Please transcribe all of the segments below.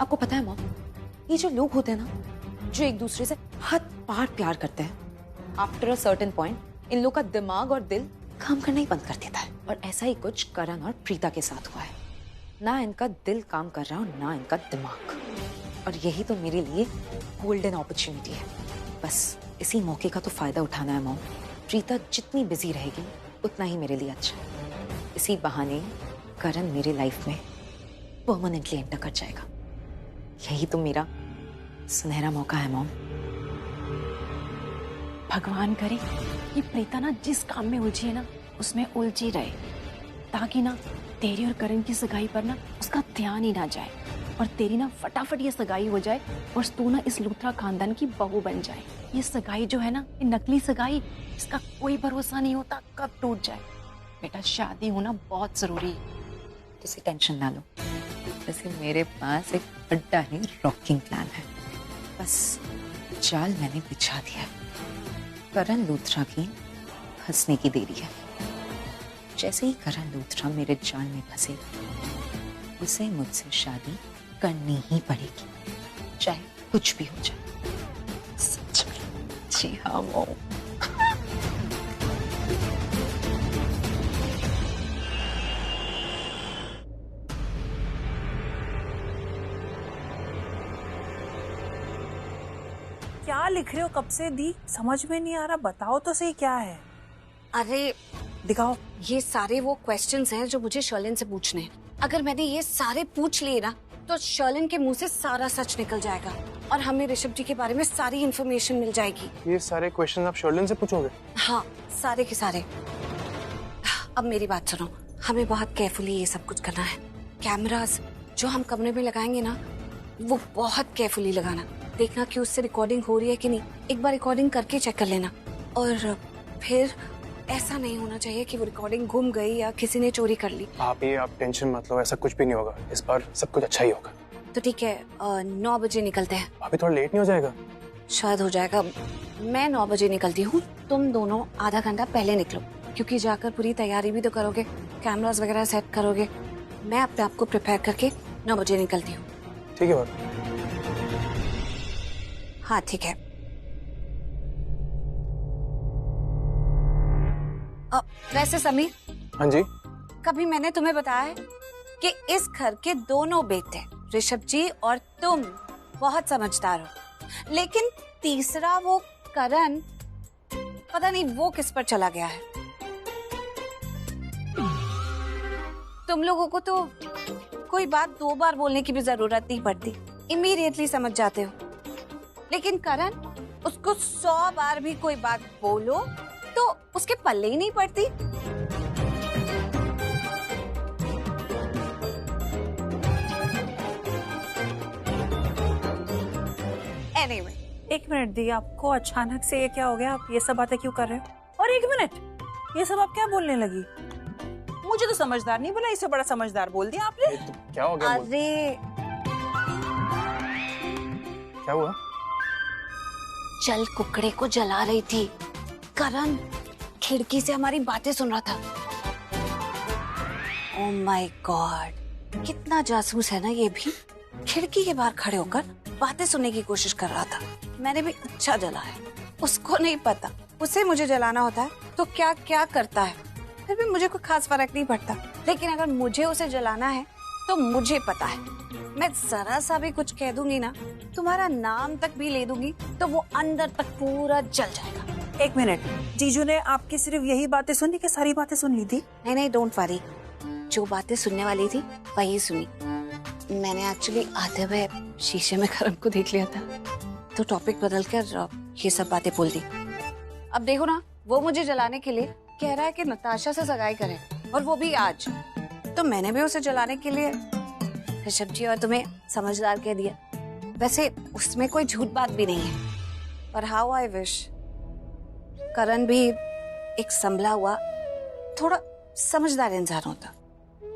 आपको पता है मॉम, ये जो लोग होते हैं ना, जो एक दूसरे से हद पार प्यार करते हैं, after a certain point in लोग का दिमाग और दिल काम करना ही बंद कर देता है। और ऐसा ही कुछ करण और प्रीता के साथ हुआ है। ना इनका दिल काम कर रहा और ना इनका दिमाग। और यही तो मेरे लिए गोल्डन अपॉर्चुनिटी है। बस इसी मौके का तो फायदा उठाना है मॉम। प्रीता जितनी बिजी रहेगी उतना ही मेरे लिए अच्छा है। इसी बहाने करण मेरे लाइफ में परमानेंटली एंटर कर जाएगा। यही तो मेरा सुनहरा मौका है मॉम। भगवान करे ये प्रीता ना जिस काम में उलझी है ना उसमें उलझी रहे, ताकि ना तेरी और करण की सगाई पर ना उसका ध्यान ही ना जाए और तेरी ना फटाफट ये सगाई हो जाए और तू ना इस लूथरा खानदान की बहू बन जाए। ये सगाई जो है ना, ये नकली सगाई, इसका कोई भरोसा नहीं होता कब टूट जाए। बेटा शादी होना बहुत जरूरी है। किसी टेंशन ना लो, वैसे मेरे पास एक बड़ा ही रॉकिंग प्लान है। बस जाल मैंने बिछा दिया है। करण लूथरा की फंसने की देरी है। जैसे ही करण लूथरा मेरे जाल में फंसे, उसे मुझसे शादी करनी ही पड़ेगी, चाहे कुछ भी हो जाए। सच में? जी हाँ मॉम। क्या लिख रहे हो कब से दी? समझ में नहीं आ रहा, बताओ तो सही क्या है। अरे दिखाओ। ये सारे वो क्वेश्चंस हैं जो मुझे शर्लिन से पूछने हैं। अगर मैंने ये सारे पूछ लिए ना तो शर्लिन के मुंह से सारा सच निकल जाएगा और हमें ऋषभ जी के बारे में सारी इन्फॉर्मेशन मिल जाएगी। ये सारे क्वेश्चन आप शर्लिन से पूछोगे? हाँ, सारे के सारे। अब मेरी बात सुनो, हमें बहुत केयरफुली ये सब कुछ करना है। कैमरास जो हम कमरे में लगाएंगे ना, वो बहुत केयरफुली लगाना। देखना कि उससे रिकॉर्डिंग हो रही है कि नहीं। एक बार रिकॉर्डिंग करके चेक कर लेना। और फिर ऐसा नहीं होना चाहिए कि वो रिकॉर्डिंग गुम गई या किसी ने चोरी कर ली। आप टेंशन मत लो, ऐसा कुछ भी नहीं होगा। इस बार सब कुछ अच्छा ही होगा। तो ठीक है, 9 बजे निकलते हैं। अभी थोड़ा लेट नहीं हो जाएगा? शायद हो जाएगा। मैं 9 बजे निकलती हूँ, तुम दोनों आधा घंटा पहले निकलो, क्योंकि जाकर पूरी तैयारी भी तो करोगे, कैमरास वगैरह सेट करोगे। मैं अपने आप को प्रिपेयर करके 9 बजे निकलती हूँ। ठीक है बात। हाँ ठीक है। वैसे समीर। हाँ जी। कभी मैंने तुम्हें बताया है कि इस घर के दोनों बेटे ऋषभ जी और तुम बहुत समझदार हो, लेकिन तीसरा वो करण, पता नहीं वो किस पर चला गया है। तुम लोगों को तो कोई बात 2 बार बोलने की भी जरूरत नहीं पड़ती, इमीडिएटली समझ जाते हो। लेकिन करण, उसको 100 बार भी कोई बात बोलो तो उसके पल्ले ही नहीं पड़ती। Anyway, एक मिनट दी, आपको अचानक से ये क्या हो गया? आप ये सब बातें क्यों कर रहे हो? और एक मिनट, ये सब आप क्या बोलने लगी? मुझे तो समझदार नहीं बोला, इससे बड़ा समझदार बोल दिया आपने। तो क्या हो गया? अरे क्या हुआ? जल कुकड़े को जला रही थी। करण खिड़की से हमारी बातें सुन रहा था। ओह माय गॉड, कितना जासूस है ना ये भी। खिड़की के बाहर खड़े होकर बातें सुनने की कोशिश कर रहा था। मैंने भी अच्छा जला है। उसको नहीं पता, उसे मुझे जलाना होता है तो क्या क्या करता है। फिर भी मुझे कोई खास फर्क नहीं पड़ता, लेकिन अगर मुझे उसे जलाना है तो मुझे पता है, मैं जरा सा भी कुछ कह दूंगी ना, तुम्हारा नाम तक भी ले दूंगी तो वो अंदर तक पूरा जल जाएगा। एक मिनट, जीजू ने आपकी सिर्फ यही बातें सुनी कि सारी बातें सुन ली थी? नहीं नहीं, डोंट वरी, जो बातें सुनने वाली थी वही सुनी। मैंने एक्चुअली आते हुए शीशे में करण को देख लिया था, तो टॉपिक बदलकर ये सब बातें बोल दी। अब देखो ना, वो मुझे जलाने के लिए कह रहा है कि नताशा से सगाई करे, और वो भी आज। तो मैंने भी उसे जलाने के लिए ऋषभ जी और तुम्हें समझदार कह दिया। वैसे उसमें कोई झूठ बात भी नहीं है, पर हाउ आई विश करण भी एक संभला हुआ, थोड़ा समझदार इंसान होता।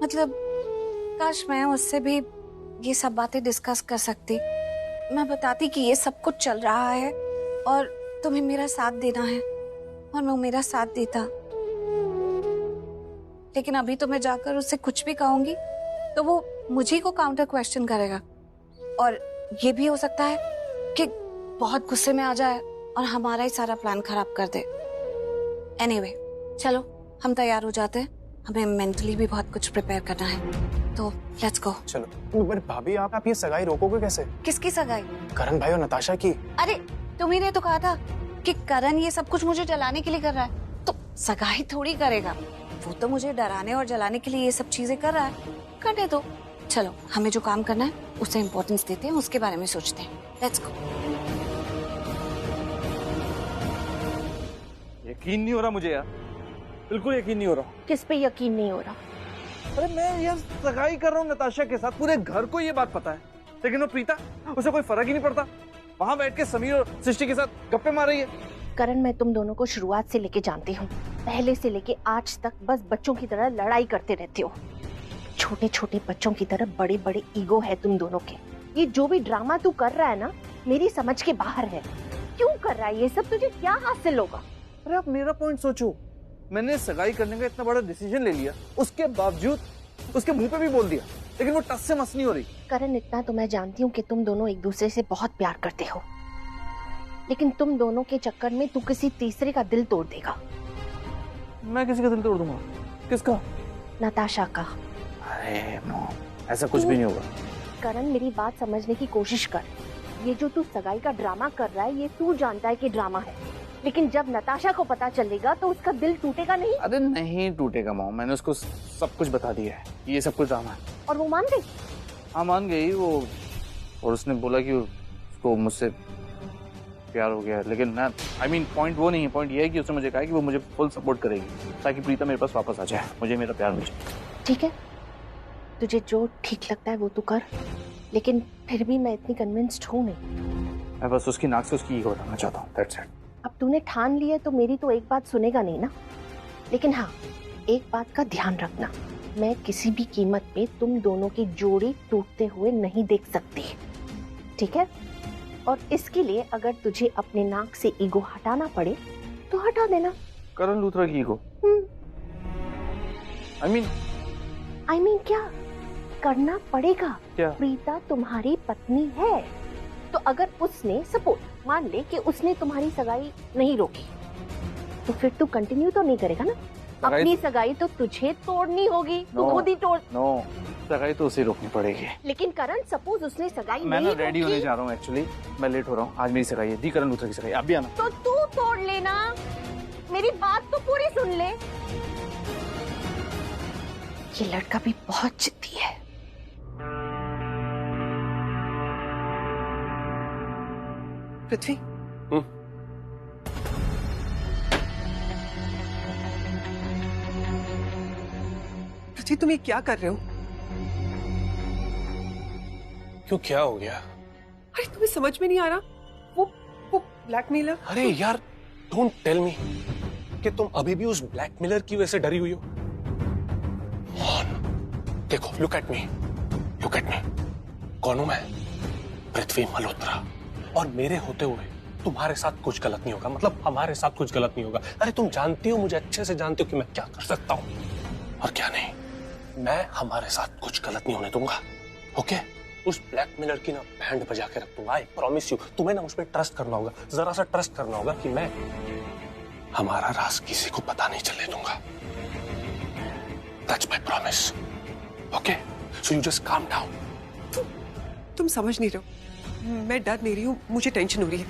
मतलब काश मैं उससे भी ये सब बातें डिस्कस कर सकती। मैं बताती कि ये सब कुछ चल रहा है और तुम्हें मेरा साथ देना है, और मैं मेरा साथ देता। लेकिन अभी तो मैं जाकर उससे कुछ भी कहूंगी तो वो मुझे को काउंटर क्वेश्चन करेगा। और ये भी हो सकता है कि बहुत गुस्से में आ जाए और हमारा ही सारा प्लान खराब कर दे। एनीवे, चलो हम तैयार हो जाते हैं, हमें मेंटली भी बहुत कुछ प्रिपेयर करना है, तो लेट्स गो। चलो। बट भाभी आप ये सगाई रोकोगे कैसे? किसकी सगाई? करण भाई और नताशा की। अरे तुम्ही ने तो कहा था कि करण ये सब कुछ मुझे जलाने के लिए कर रहा है, तो सगाई थोड़ी करेगा। वो तो मुझे डराने और जलाने के लिए ये सब चीजें कर रहा है, करने दो। चलो हमें जो काम करना है उसे इम्पोर्टेंस देते हैं, उसके बारे में सोचते हैं। Let's go. यकीन नहीं हो रहा मुझे यार, बिल्कुल यकीन नहीं हो रहा। किस पे यकीन नहीं हो रहा? अरे मैं यार सगाई कर रहा हूँ नताशा के साथ, पूरे घर को ये बात पता है, लेकिन वो प्रीता, उसे कोई फर्क ही नहीं पड़ता। वहां बैठ के समीर और सृष्टि के साथ गप्पे मार रही है। करण, मैं तुम दोनों को शुरुआत से लेके जानती हूँ, पहले से लेके आज तक बस बच्चों की तरह लड़ाई करते रहते हो। छोटे छोटे बच्चों की तरह बड़े बड़े ईगो है तुम दोनों के। ये जो भी ड्रामा तू कर रहा है ना, मेरी समझ के बाहर है। क्यों कर रहा है ये सब? तुझे क्या हासिल होगा? अरे आप मेरा पॉइंट सोचो, मैंने सगाई करने का इतना बड़ा डिसीजन ले लिया, उसके बावजूद उसके मुंह पे भी बोल दिया, लेकिन वो टस से मस नहीं हो रही। करण, इतना तो मैं जानती हूँ कि तुम दोनों एक दूसरे से बहुत प्यार करते हो, लेकिन तुम दोनों के चक्कर में तू किसी तीसरे का दिल तोड़ देगा। मैं किसी का दिल तोड़ दूंगा? किसका? नताशा का। अरे नो, ऐसा कुछ भी नहीं होगा। करण, मेरी बात समझने की कोशिश कर। ये जो तू सगाई का ड्रामा कर रहा है, ये तू जानता है कि ड्रामा है, लेकिन जब नताशा को पता चलेगा तो उसका दिल टूटेगा नहीं? अरे नहीं टूटेगा मॉम, मैंने उसको सब कुछ बता दिया है, ये सब कुछ ड्रामा है। और वो मान गई? हाँ मान गई वो, और उसने बोला कि उसको मुझसे प्यार हो गया। लेकिन मैं पॉइंट वो नहीं है, पॉइंट ये है कि उसने मुझे कहा कि वो मुझे फुल सपोर्ट करेगी ताकि प्रीता मेरे पास वापस आ जाए, मुझे मेरा प्यार मिल जाए। ठीक है, तुझे जो ठीक लगता है वो तू कर, लेकिन फिर भी मैं इतनी कन्विंस्ड हूँ नहीं। मैं बस उसकी नाक से उसकी ईगो हटाना चाहता हूँ, दैट्स इट। अब तूने ठान लिया तो मेरी तो एक बात सुनेगा नहीं ना। लेकिन हाँ, एक बात का ध्यान रखना, मैं किसी भी कीमत पे तुम दोनों की जोड़ी टूटते हुए नहीं देख सकती, ठीक है? और इसके लिए अगर तुझे अपने नाक से ईगो हटाना पड़े तो हटा देना। करण लूथरा की ईगो? आई मीन क्या करना पड़ेगा? क्या? प्रीता तुम्हारी पत्नी है, तो अगर उसने सपोज मान ले कि उसने तुम्हारी सगाई नहीं रोकी, तो फिर तू कंटिन्यू तो नहीं करेगा ना? अपनी सगाई तो तुझे तोड़नी होगी, तू खुद ही तोड़। नो, सगाई तो उसे रोकनी पड़ेगी। लेकिन करण, सपोज उसने सगाई मैं नहीं ना रेडी होने जा रहा हूँ, एक्चुअली मैं लेट हो रहा हूँ। आज मेरी सगाई है, दी करण लूथरा की सगाई, आप भी आना। तो तू तोड़ लेना, मेरी बात तो पूरी सुन ले। ये लड़का भी बहुत जिद्दी है। पृथ्वी, पृथ्वी तुम ये क्या कर रहे हो? क्यों, क्या हो गया? अरे तुम्हें समझ में नहीं आ रहा? वो ब्लैकमेलर। अरे यार, डोंट टेल मी कि तुम अभी भी उस ब्लैकमेलर की वजह से डरी हुई हो। देखो, लुक एट मी। कौन हूं मैं? पृथ्वी मल्होत्रा। और मेरे होते हुए तुम्हारे साथ कुछ गलत नहीं होगा, मतलब हमारे साथ कुछ गलत नहीं होगा। अरे तुम जानती हो, मुझे अच्छे से जानती हो कि मैं क्या कर सकता हूं और क्या नहीं। मैं हमारे साथ कुछ गलत नहीं होने दूंगा, ओके? उस ब्लैकमेलर की ना बैंड बजा के रख दूंगा, आई प्रॉमिस यू। तुम्हें ना उस पर ट्रस्ट करना होगा, जरा सा ट्रस्ट करना होगा कि मैं हमारा राज किसी को पता नहीं चलने दूंगा। That's my promise, okay? So you just calm down. तुम समझ नहीं रहे हो, मैं डर नहीं रही हूँ, मुझे टेंशन हो रही है।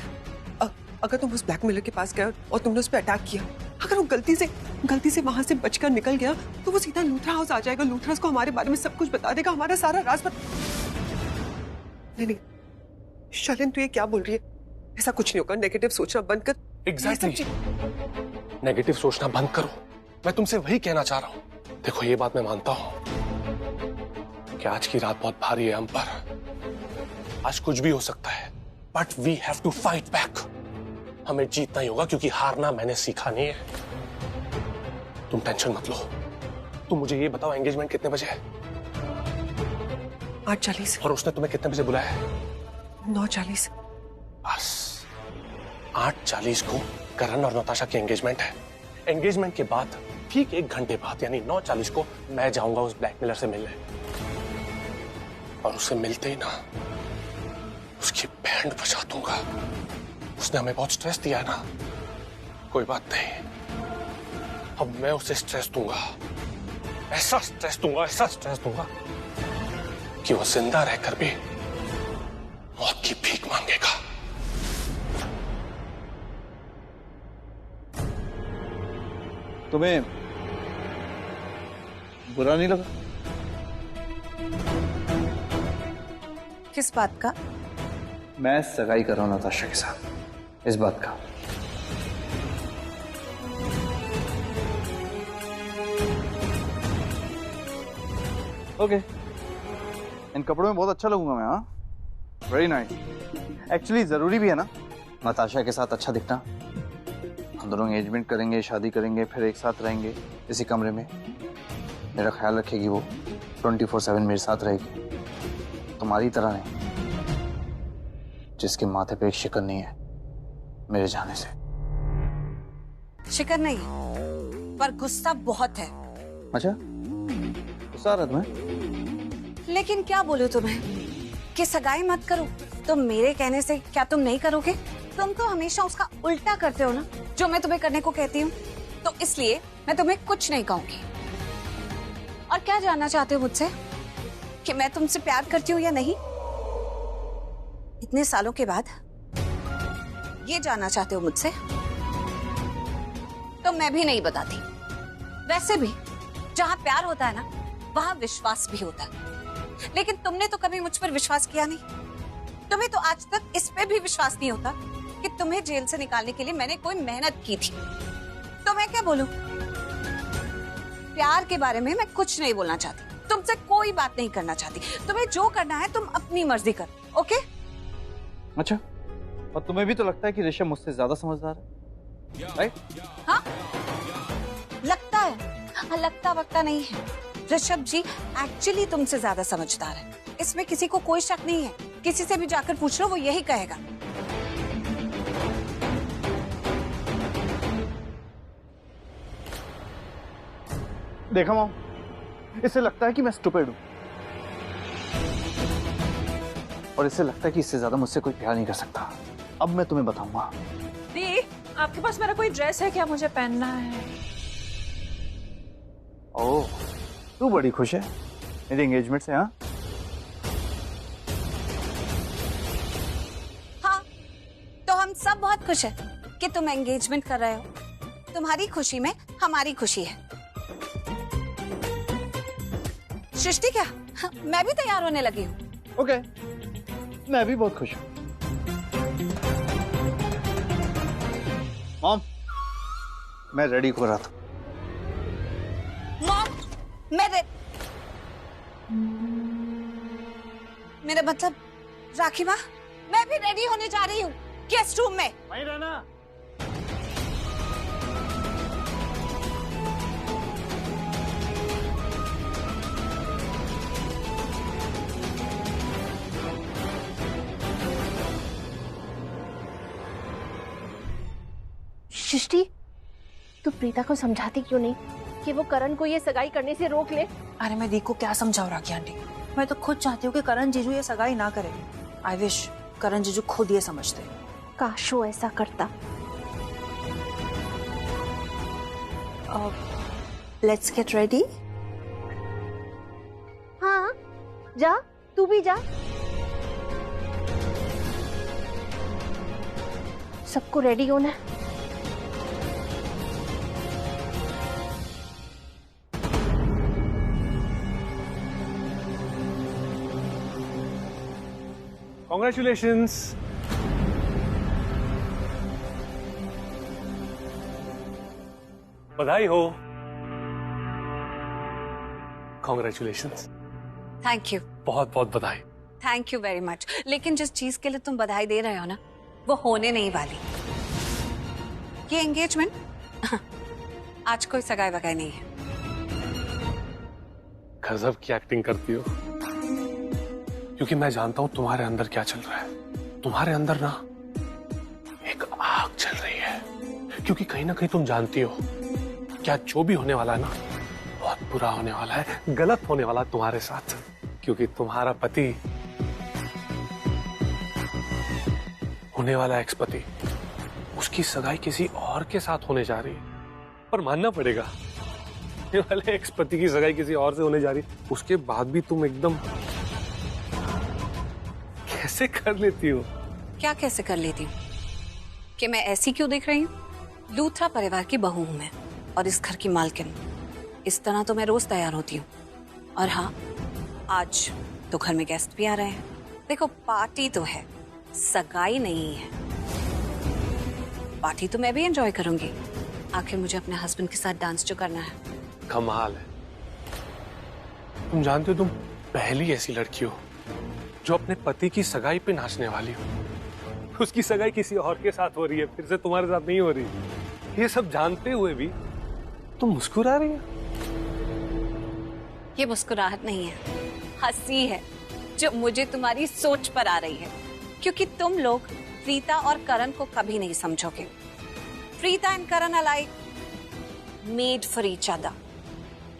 अगर तुम उस ब्लैकमेलर के पास गए और तुमने उस पर अटैक किया, अगर वो गलती से वहां से बचकर निकल गया, तो वो सीधा लूथरा हाउस आ जाएगा। लूथरा को हमारे बारे में सब कुछ बता देगा, हमारा सारा राज नहीं, शर्लिन तू ये क्या बोल रही है? ऐसा कुछ नहीं होगा, नेगेटिव सोचना बंद कर। एग्जैक्टली, नेगेटिव सोचना बंद करो। मैं तुमसे वही कहना चाह रहा हूं। देखो, ये बात मैं मानता हूं कि आज की रात बहुत भारी है हम पर, आज कुछ भी हो सकता है, but we have to fight back. हमें जीतना ही होगा, क्योंकि हारना मैंने सीखा नहीं है। तुम टेंशन मत लो। तुम मुझे ये बताओ, एंगेजमेंट कितने बजे है? 8:40। और उसने तुम्हें कितने बजे बुलाया है? 9:40। बस 8:40 को करण और नताशा की एंगेजमेंट है। एंगेजमेंट के बाद ठीक 1 घंटे बाद, यानी 9:40 को मैं जाऊंगा उस ब्लैकमेलर से मिलने। और उससे मिलते ही ना उसकी बैंड बजा दूंगा। उसने हमें बहुत स्ट्रेस दिया है ना, कोई बात नहीं, अब मैं उसे स्ट्रेस दूंगा, ऐसा स्ट्रेस दूंगा, ऐसा स्ट्रेस दूंगा कि वो जिंदा रहकर भी मौत की भीख मांगेगा। तुम्हें बुरा नहीं लगा? किस बात का? मैं सगाई कर रहा हूं नताशा के साथ, इस बात का। ओके, इन कपड़ों में बहुत अच्छा लगूंगा मैं। हाँ, वेरी नाइस। एक्चुअली जरूरी भी है ना नताशा के साथ अच्छा दिखना। हम दोनों एंगेजमेंट करेंगे, शादी करेंगे, फिर एक साथ रहेंगे इसी कमरे में। मेरा ख्याल रखेगी वो, 24/7 मेरे साथ रहेगी, तुम्हारी तरह नहीं जिसके माथे पे एक शिकन नहीं है मेरे जाने से। शिकन नहीं पर गुस्सा बहुत है। अच्छा, गुस्सा आ रहा तुम्हें? लेकिन क्या बोलूं तुम्हें कि सगाई मत करो, तो मेरे कहने से क्या तुम नहीं करोगे? तुम तो हमेशा उसका उल्टा करते हो ना जो मैं तुम्हें करने को कहती हूँ, तो इसलिए मैं तुम्हें कुछ नहीं कहूंगी। और क्या जानना चाहते हो मुझसे कि मैं तुमसे प्यार करती हूँ या नहीं? इतने सालों के बाद ये जानना चाहते हो मुझसे? तो मैं भी नहीं बताती। वैसे भी जहां प्यार होता है ना, वहां विश्वास भी होता है, लेकिन तुमने तो कभी मुझ पर विश्वास किया नहीं। तुम्हें तो आज तक इस पे भी विश्वास नहीं होता कि तुम्हें जेल से निकालने के लिए मैंने कोई मेहनत की थी। तो मैं क्या बोलूं? प्यार के बारे में मैं कुछ नहीं बोलना चाहती, तुमसे कोई बात नहीं करना चाहती। तुम्हें जो करना है तुम अपनी मर्जी करो, ओके? अच्छा, और तुम्हें भी तो लगता है कि ऋषभ मुझसे ज्यादा समझदार है, राइट? हाँ, लगता है। हाँ, लगता वक्ता नहीं है। ऋषभ जी एक्चुअली तुमसे ज्यादा समझदार है, इसमें किसी को कोई शक नहीं है। किसी से भी जाकर पूछ लो, वो यही कहेगा। देखा मॉम, इससे लगता है कि मैं स्टूपिड हूं, और इससे लगता है कि इससे ज्यादा मुझसे कोई प्यार नहीं कर सकता। अब मैं तुम्हें बताऊंगा। दी, आपके पास मेरा कोई ड्रेस है क्या? मुझे पहनना है। ओह, तू बड़ी खुश है मेरी एंगेजमेंट से? हाँ हाँ, तो हम सब बहुत खुश हैं कि तुम एंगेजमेंट कर रहे हो। तुम्हारी खुशी में हमारी खुशी है। सृष्टि क्या? हाँ, मैं भी तैयार होने लगी हूँ। ओके, मैं भी बहुत खुश हूँ। मॉम, मैं रेडी हो रहा था। मॉम, मेरा मतलब राखी माँ, मैं भी रेडी होने जा रही हूँ गेस्ट रूम में। वहीं रहना। सृष्टि, तू प्रीता को समझाती क्यों नहीं कि वो करण को ये सगाई करने से रोक ले? अरे मैं दी को क्या समझाऊं राखी आंटी, मैं तो खुद चाहती हूँ कि करण जीजू ये सगाई ना करे। आई विश करण जीजू खुद ये समझते। काश वो ऐसा करता। Let's get ready. हाँ, जा, तू भी जा। सबको रेडी होना है। Congratulations. बधाई हो। Congratulations. थैंक यू, बहुत बहुत बधाई। Thank you very much. लेकिन जिस चीज के लिए तुम बधाई दे रहे हो ना, वो होने नहीं वाली। ये एंगेजमेंट आज कोई सगाई वगाई नहीं है। गजब की एक्टिंग करती हो, क्योंकि मैं जानता हूं तुम्हारे अंदर क्या चल रहा है। तुम्हारे अंदर ना एक आग चल रही है, क्योंकि कहीं ना कहीं तुम जानती हो क्या जो भी होने वाला है ना, बहुत बुरा होने वाला है, गलत होने वाला है तुम्हारे साथ, क्योंकि तुम्हारा पति होने वाला एक्स पति, उसकी सगाई किसी और के साथ होने जा रही है। पर मानना पड़ेगा, ये वाले एक्स पति की सगाई किसी और से होने जा रही है, उसके बाद भी तुम एकदम कैसे कर लेती हो? क्या कैसे कर लेती हूँ? कि मैं ऐसी क्यों दिख रही हूँ? लूथरा परिवार की बहू हूं मैं और इस घर की मालकिन। इस तरह तो मैं रोज तैयार होती हूँ। और हाँ, आज तो घर में गेस्ट भी आ रहे हैं। देखो, पार्टी तो है, सगाई नहीं है। पार्टी तो मैं भी एंजॉय करूंगी, आखिर मुझे अपने हस्बैंड के साथ डांस जो करना है। कमाल है। तुम जानते हो, तुम पहली ऐसी लड़की हो जो अपने पति की सगाई पे नाचने वाली हो। उसकी सगाई किसी और के साथ हो रही है, फिर से तुम्हारे साथ नहीं हो रही। ये सब जानते हुए भी तुम मुस्कुरा रही हो। ये मुस्कुराहट नहीं है, हंसी है, जो मुझे तुम्हारी सोच पर आ रही है। क्योंकि तुम लोग प्रीता और करण को कभी नहीं समझोगे। Preeta and Karan alike, made for each other,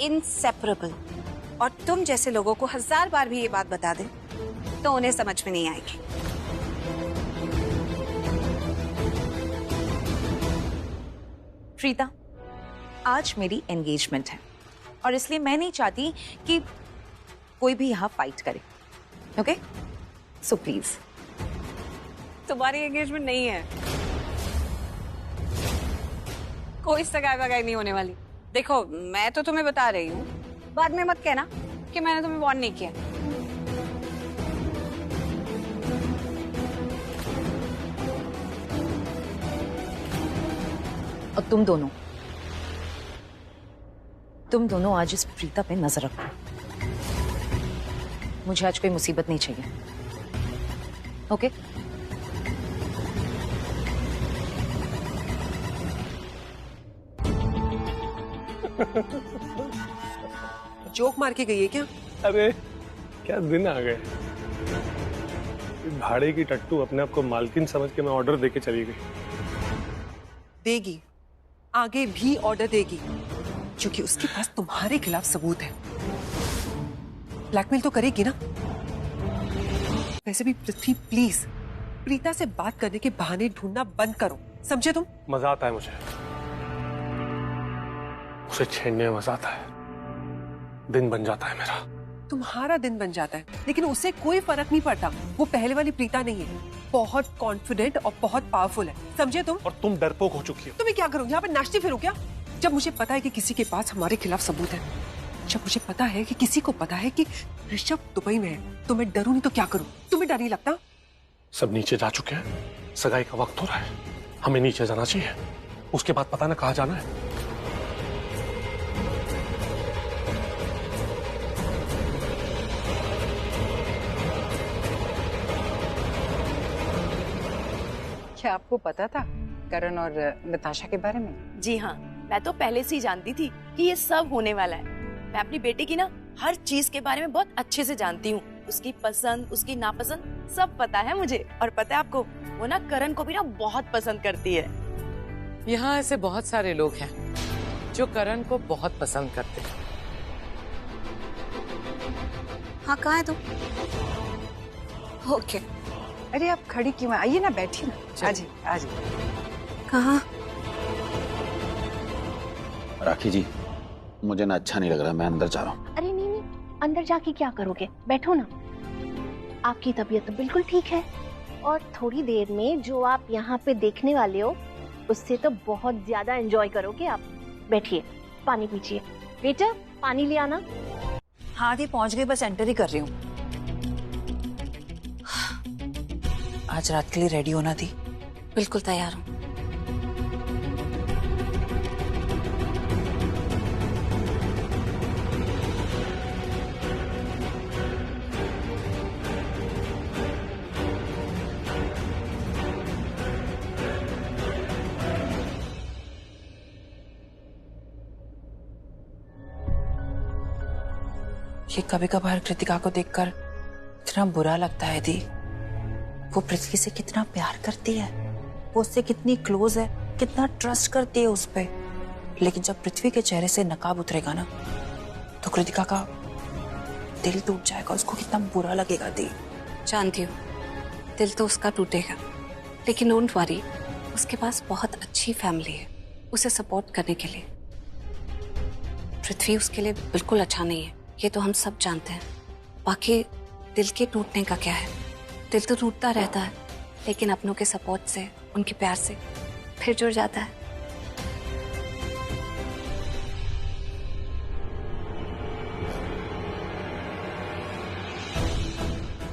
inseparable. और तुम जैसे लोगों को 1000 बार भी ये बात बता दे तो उन्हें समझ में नहीं आएगी। प्रीता, आज मेरी एंगेजमेंट है और इसलिए मैं नहीं चाहती कि कोई भी यहाँ फाइट करे। ओके? So please. तुम्हारी एंगेजमेंट नहीं है, कोई सगाई वगाई नहीं होने वाली। देखो, मैं तो तुम्हें बता रही हूँ, बाद में मत कहना कि मैंने तुम्हें वार्न नहीं किया। और तुम दोनों आज इस प्रीता पे नजर रखो। मुझे आज कोई मुसीबत नहीं चाहिए। ओके? जोक मार के गई है क्या? अरे क्या दिन आ गए। भाड़े की टट्टू अपने आप को मालकिन समझ के मैं ऑर्डर देके चली गई। देगी, आगे भी ऑर्डर देगी, क्योंकि उसके पास तुम्हारे खिलाफ सबूत है। ब्लैकमेल तो करेगी ना। वैसे भी पृथ्वी, प्लीज प्रीता से बात करने के बहाने ढूंढना बंद करो, समझे तुम? मजा आता है मुझे, उसे छेड़ने में मजा आता है। दिन बन जाता है मेरा। तुम्हारा दिन बन जाता है, लेकिन उससे कोई फर्क नहीं पड़ता। वो पहले वाली प्रीता नहीं है, बहुत कॉन्फिडेंट और बहुत पावरफुल है, समझे तुम? और तुम डरपोक हो चुकी हो। तुम्हें क्या करूं, यहाँ पे नाचती फिरूं क्या? जब मुझे पता है कि किसी के पास हमारे खिलाफ सबूत है, जब मुझे पता है कि किसी को पता है कि ऋषभ दुबई में है, तो मैं डरूं नहीं तो क्या करूं? तुम्हें डर नहीं लगता? सब नीचे जा चुके हैं, सगाई का वक्त हो रहा है, हमें नीचे जाना चाहिए। उसके बाद पता ना कहाँ जाना है। क्या आपको पता था करण और नताशा के बारे में? जी हाँ, मैं तो पहले से ही जानती थी कि ये सब होने वाला है। मैं अपनी बेटी की ना हर चीज के बारे में बहुत अच्छे से जानती हूँ। उसकी पसंद, उसकी नापसंद सब पता है मुझे। और पता है आपको, वो ना करण को भी ना बहुत पसंद करती है। यहाँ ऐसे बहुत सारे लोग हैं जो करण को बहुत पसंद करते हैं। हाँ, कहाँ है तुम? ओके। अरे आप खड़ी क्यों हैं? आइए ना, बैठिए ना। आज आज कहाँ? राखी जी, मुझे ना अच्छा नहीं लग रहा, मैं अंदर जा रहा हूँ। अरे नहीं नहीं, अंदर जाके क्या करोगे? बैठो ना। आपकी तबीयत तो बिल्कुल ठीक है और थोड़ी देर में जो आप यहाँ पे देखने वाले हो उससे तो बहुत ज्यादा एंजॉय करोगे आप। बैठिए, पानी पीजिए। बेटा, पानी ले आना। हाँ दी, पहुंच गई, बस एंटर ही कर रही हूँ। आज रात के लिए रेडी होना थी। बिल्कुल तैयार हूँ। ये कभी कभार कृतिका को देखकर इतना बुरा लगता है दी। वो पृथ्वी से कितना प्यार करती है, वो उससे कितनी क्लोज है, कितना ट्रस्ट करती है उस पे। लेकिन जब पृथ्वी के चेहरे से नकाब उतरेगा ना, तो कृतिका का दिल टूट जाएगा। उसको कितना बुरा लगेगा दी। जानती हूँ, दिल तो उसका टूटेगा, लेकिन डोंट वरी, उसके पास बहुत अच्छी फैमिली है उसे सपोर्ट करने के लिए। पृथ्वी उसके लिए बिल्कुल अच्छा नहीं है, ये तो हम सब जानते हैं। बाकी दिल के टूटने का क्या है, दिल तो टूटता रहता है, लेकिन अपनों के सपोर्ट से, उनके प्यार से फिर जुड़ जाता है।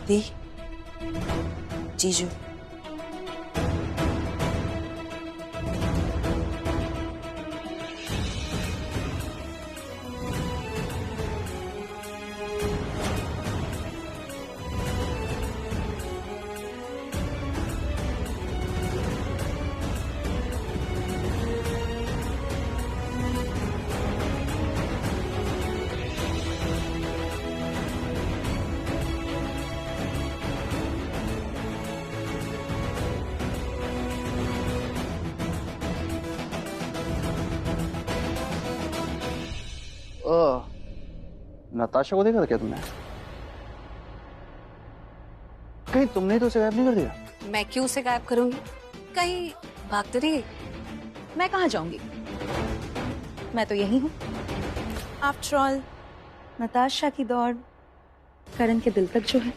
दी, जीजू, नताशा को देखा था क्या तुमने? कहीं तुमने तो उसे गायब नहीं कर दिया? मैं क्यों उसे गायब करूंगी? कहीं भाग तो नहीं? मैं कहाँ जाऊंगी, मैं तो यही हूँ। आफ्टर ऑल नताशा की दौड़ करण के दिल तक जो है